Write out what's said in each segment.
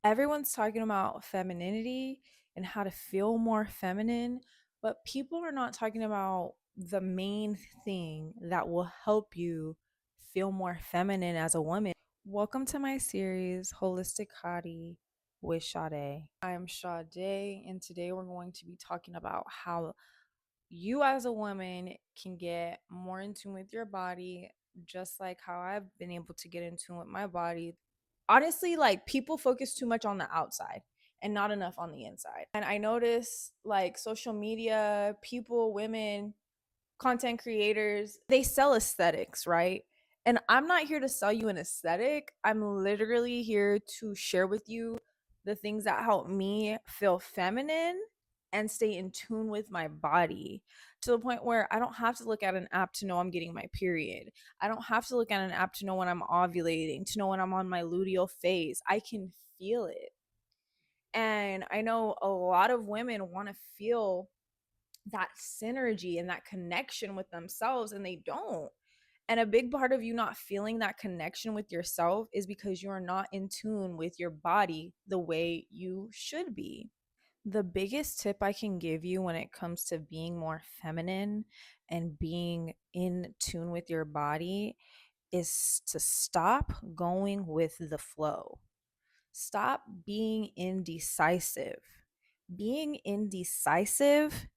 Everyone's talking about femininity and how to feel more feminine, but people are not talking about the main thing that will help you feel more feminine as a woman. Welcome to my series, Holistic Hottie with Sade. I'm Sade, and today we're going to be talking about how you as a woman can get more in tune with your body, just like how I've been able to get in tune with my body. Honestly, like people focus too much on the outside and not enough on the inside. And I notice like social media, people, women, content creators, they sell aesthetics, right? And I'm not here to sell you an aesthetic. I'm literally here to share with you the things that help me feel feminine and stay in tune with my body to the point where I don't have to look at an app to know I'm getting my period. I don't have to look at an app to know when I'm ovulating, to know when I'm on my luteal phase. I can feel it. And I know a lot of women want to feel that synergy and that connection with themselves, and they don't. And a big part of you not feeling that connection with yourself is because you're not in tune with your body the way you should be. The biggest tip I can give you when it comes to being more feminine and being in tune with your body is to stop going with the flow. Stop being indecisive. Being indecisive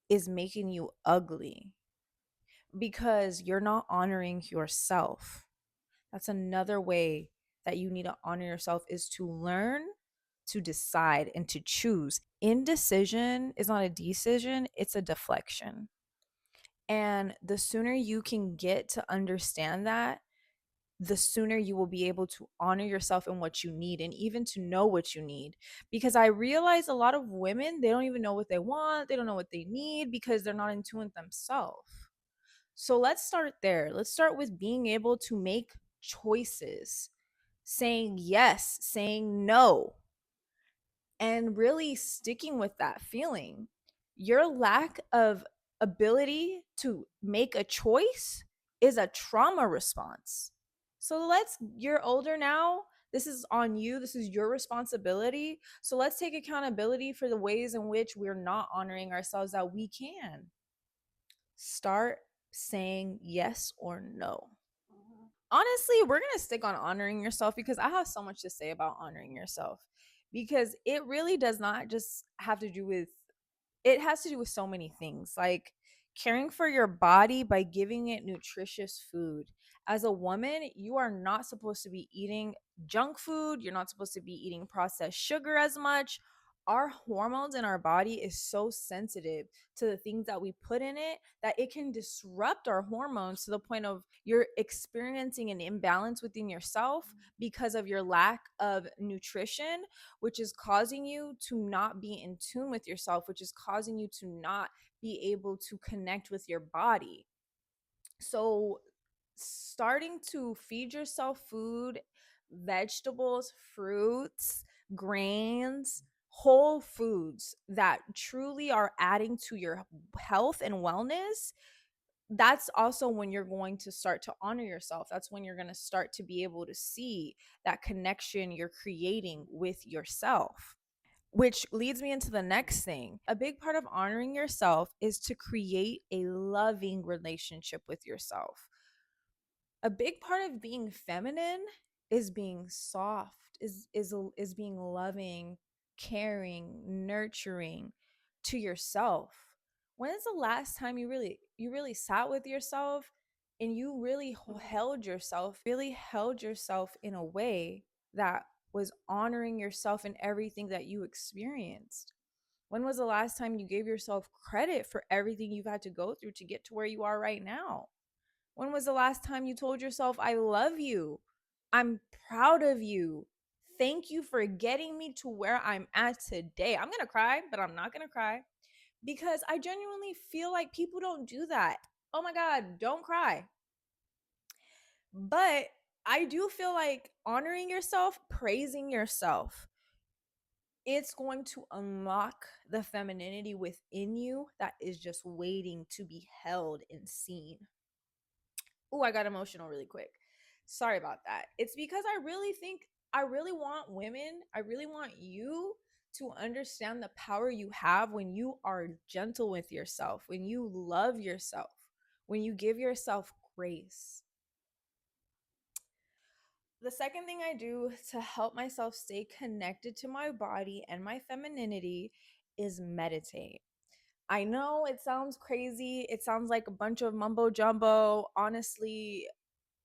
is making you ugly because you're not honoring yourself. That's another way that you need to honor yourself is to learn to decide and to choose. Indecision is not a decision, it's a deflection. And the sooner you can get to understand that, the sooner you will be able to honor yourself and what you need and even to know what you need. Because I realize a lot of women, they don't even know what they want, they don't know what they need because they're not in tune with themselves. So let's start there. Let's start with being able to make choices, saying yes, saying no, and really sticking with that feeling. Your lack of ability to make a choice is a trauma response. So you're older now. This is on you. This is your responsibility. So let's take accountability for the ways in which we're not honoring ourselves that we can. Start saying yes or no. Honestly, we're going to stick on honoring yourself because I have so much to say about honoring yourself because it really does not just have to do with it has to do with so many things like caring for your body by giving it nutritious food. As a woman, you are not supposed to be eating junk food. You're not supposed to be eating processed sugar as much. Our hormones in our body is so sensitive to the things that we put in it that it can disrupt our hormones to the point of you're experiencing an imbalance within yourself because of your lack of nutrition, which is causing you to not be in tune with yourself, which is causing you to not be able to connect with your body. So, starting to feed yourself food, vegetables, fruits, grains, whole foods that truly are adding to your health and wellness, that's also when you're going to start to honor yourself. That's when you're going to start to be able to see that connection you're creating with yourself. Which leads me into the next thing. A big part of honoring yourself is to create a loving relationship with yourself. A big part of being feminine is being soft, is being loving, caring, nurturing to yourself. When is the last time you really sat with yourself and you really held yourself in a way that was honoring yourself and everything that you experienced? When was the last time you gave yourself credit for everything you've had to go through to get to where you are right now? When was the last time you told yourself, I love you? I'm proud of you. Thank you for getting me to where I'm at today. I'm going to cry, but I'm not going to cry because I genuinely feel like people don't do that. Oh my God, don't cry. But I do feel like honoring yourself, praising yourself, it's going to unlock the femininity within you that is just waiting to be held and seen. Oh, I got emotional really quick. Sorry about that. It's because I really think I really want women, I really want you to understand the power you have when you are gentle with yourself, when you love yourself, when you give yourself grace. The second thing I do to help myself stay connected to my body and my femininity is meditate. I know it sounds crazy. It sounds like a bunch of mumbo jumbo. Honestly,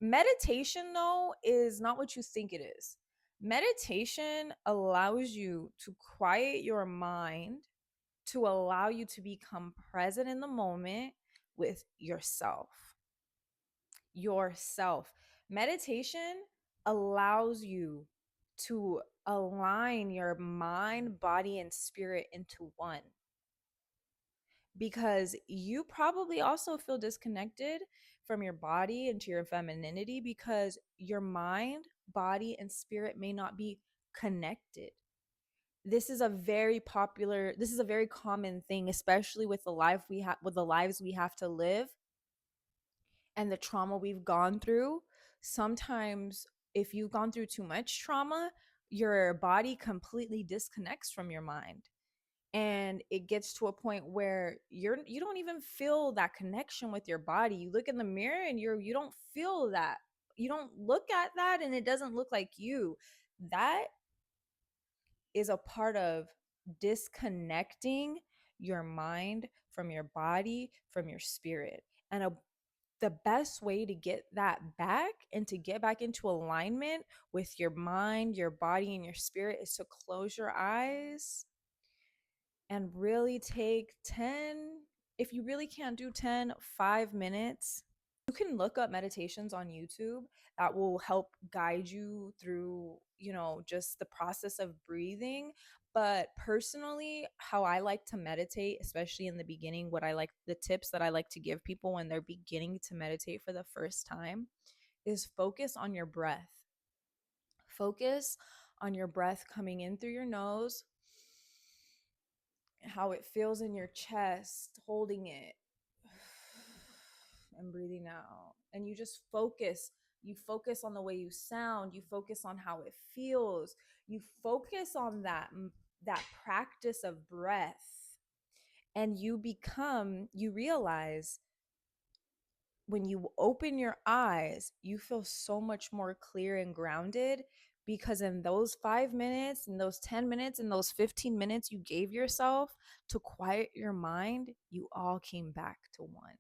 meditation, though, is not what you think it is. Meditation allows you to quiet your mind, to allow you to become present in the moment with yourself. Yourself. Meditation allows you to align your mind, body, and spirit into one, because you probably also feel disconnected from your body and to your femininity because your mind, body, and spirit may not be connected. This is a very common thing, especially with the lives we have to live and the trauma we've gone through. Sometimes if you've gone through too much trauma, your body completely disconnects from your mind, and it gets to a point where you don't even feel that connection with your body. You look in the mirror and you don't feel that. You don't look at that and it doesn't look like you. That is a part of disconnecting your mind from your body, from your spirit. And the best way to get that back and to get back into alignment with your mind, your body, and your spirit is to close your eyes and really take 10, if you really can't do 10, 5 minutes. You can look up meditations on YouTube that will help guide you through, just the process of breathing. But personally, how I like to meditate, especially in the beginning, the tips that I like to give people when they're beginning to meditate for the first time is focus on your breath. Focus on your breath coming in through your nose, how it feels in your chest, holding it and breathing out. And you just focus. You focus on the way you sound. You focus on how it feels. You focus on that practice of breath. And you realize when you open your eyes, you feel so much more clear and grounded, because in those 5 minutes, in those 10 minutes, in those 15 minutes you gave yourself to quiet your mind, you all came back to one.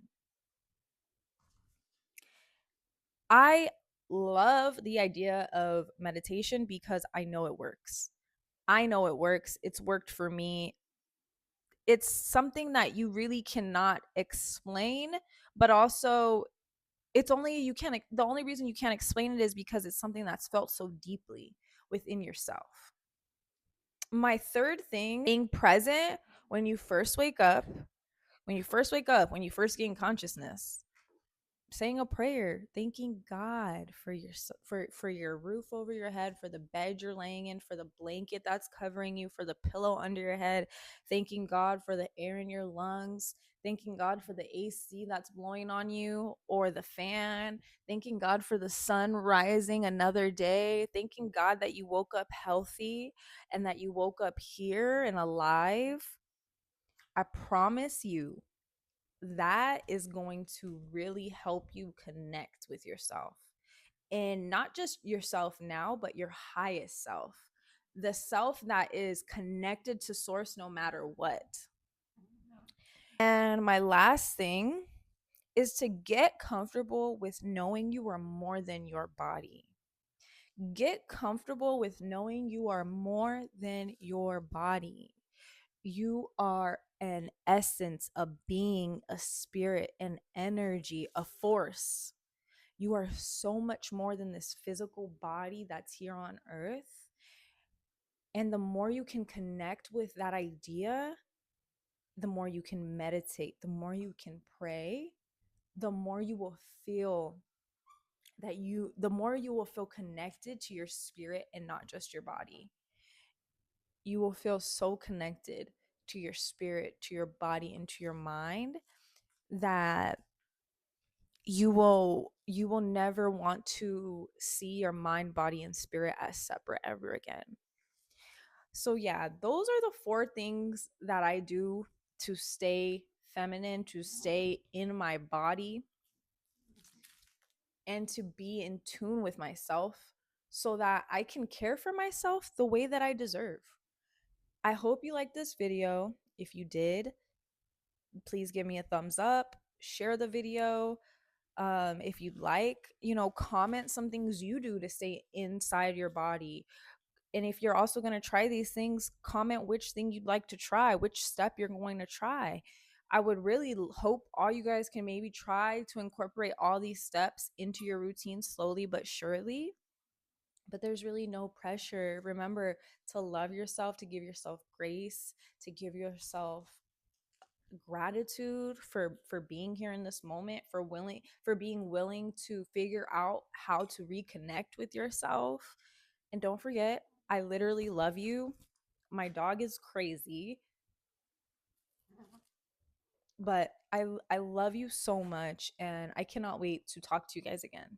I love the idea of meditation because I know it works. I know it works. It's worked for me. It's something that you really cannot explain, but also the only reason you can't explain it is because it's something that's felt so deeply within yourself. My third thing, being present when you first wake up, when you first gain consciousness, saying a prayer, thanking God for your roof over your head, for the bed you're laying in, for the blanket that's covering you, for the pillow under your head, thanking God for the air in your lungs, thanking God for the AC that's blowing on you or the fan, thanking God for the sun rising another day, thanking God that you woke up healthy and that you woke up here and alive. I promise you that is going to really help you connect with yourself, and not just yourself now, but your highest self, the self that is connected to source no matter what. And my last thing is to get comfortable with knowing you are more than your body. Get comfortable with knowing you are more than your body. You are an essence, a being, a spirit, an energy, a force. You are so much more than this physical body that's here on earth. And the more you can connect with that idea, the more you can meditate, the more you can pray, the more you will feel the more you will feel connected to your spirit and not just your body. You will feel so connected to your spirit, to your body, and to your mind that you will never want to see your mind, body, and spirit as separate ever again. So yeah, those are the four things that I do to stay feminine, to stay in my body, and to be in tune with myself so that I can care for myself the way that I deserve. I hope you liked this video. If you did, please give me a thumbs up, share the video. If you'd like, comment some things you do to stay inside your body. And if you're also going to try these things, comment which thing you'd like to try, which step you're going to try. I would really hope all you guys can maybe try to incorporate all these steps into your routine slowly but surely. But there's really no pressure. Remember to love yourself, to give yourself grace, to give yourself gratitude for being here in this moment, for being willing to figure out how to reconnect with yourself. And don't forget, I literally love you. My dog is crazy, but I love you so much, and I cannot wait to talk to you guys again.